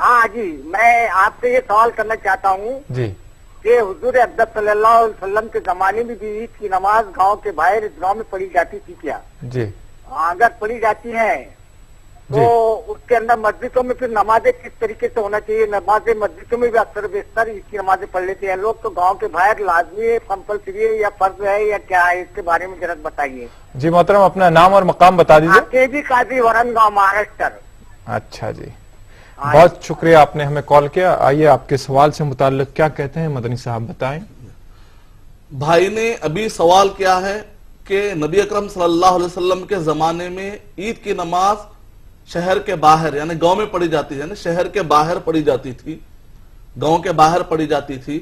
हाँ जी, मैं आपसे ये सवाल करना चाहता हूँ जी कि हुजूर अक़दस सल्लल्लाहु अलैहि वसल्लम के जमाने में भी ईद की नमाज गांव के बाहर गांव में पढ़ी जाती थी क्या? जी अगर पढ़ी जाती है तो उसके अंदर मस्जिदों में फिर नमाजें किस तरीके से होना चाहिए? नमाजें मस्जिदों में भी अक्सर बेशतर ईद की नमाजें पढ़ लेते हैं लोग, तो गांव के बाहर लाजमी है, कंपलसरी है या फर्ज है या क्या है? इसके बारे में जरा बताइए। जी मोहतरम, अपना नाम और मकाम बता दीजिए। केबी काजी वरन गाँव, महाराष्ट्र। अच्छा जी, बहुत शुक्रिया आपने हमें कॉल किया। आइए आपके सवाल से मुताल्लिक क्या कहते हैं मदनी साहब, बताएं। भाई ने अभी सवाल किया है कि नबी अकरम सल्लल्लाहु अलैहि वसल्लम के जमाने में ईद की नमाज शहर के बाहर यानी गांव में पढ़ी जाती है, शहर के बाहर पढ़ी जाती थी, गांव के बाहर पढ़ी जाती थी।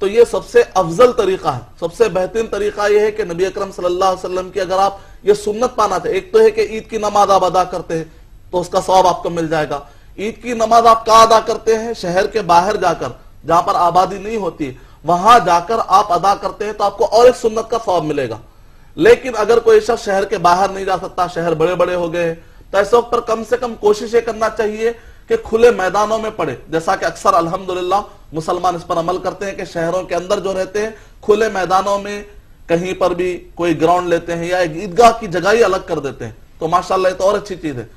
तो ये सबसे अफजल तरीका है, सबसे बेहतरीन तरीका यह है कि नबी अकरम सल्लल्लाहु अलैहि वसल्लम की अगर आप ये सुन्नत पाना चाहते, एक तो है कि ईद की नमाज आप अदा करते हैं तो उसका सवाब आपको मिल जाएगा। ईद की नमाज आप कहाँ अदा करते हैं? शहर के बाहर जाकर, जहां पर आबादी नहीं होती, वहां जाकर आप अदा करते हैं तो आपको और एक सुन्नत का सवाब मिलेगा। लेकिन अगर कोई शख्स शहर के बाहर नहीं जा सकता, शहर बड़े बड़े हो गए, तो ऐसे वक्त पर कम से कम कोशिश ये करना चाहिए कि खुले मैदानों में पढ़े। जैसा कि अक्सर अल्हम्दुलिल्लाह मुसलमान इस पर अमल करते हैं कि शहरों के अंदर जो रहते हैं खुले मैदानों में कहीं पर भी कोई ग्राउंड लेते हैं या एक ईदगाह की जगह ही अलग कर देते हैं, तो माशाल्लाह ये तो और अच्छी चीज है।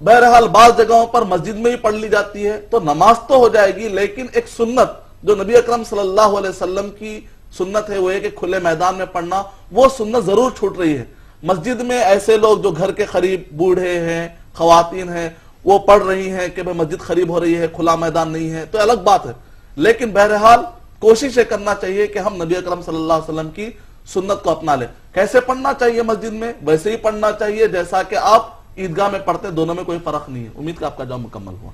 बहरहाल बाज जगहों पर मस्जिद में ही पढ़ ली जाती है तो नमाज तो हो जाएगी, लेकिन एक सुन्नत जो नबी अकरम सल्लल्लाहु अलैहि वसल्लम की सुन्नत है वो है कि खुले मैदान में पढ़ना, वो सुन्नत जरूर छूट रही है। मस्जिद में ऐसे लोग जो घर के करीब बूढ़े हैं, खवातीन हैं, वो पढ़ रही हैं कि भाई मस्जिद करीब हो रही है, खुला मैदान नहीं है, तो अलग बात है। लेकिन बहरहाल कोशिश ये करना चाहिए कि हम नबी अकरम सल्लल्लाहु अलैहि वसल्लम की सुन्नत को अपना लें। कैसे पढ़ना चाहिए? मस्जिद में वैसे ही पढ़ना चाहिए जैसा कि आप ईदगाह में पढ़ते, दोनों में कोई फर्क नहीं है। उम्मीद का आपका जवाब मुकम्मल हुआ।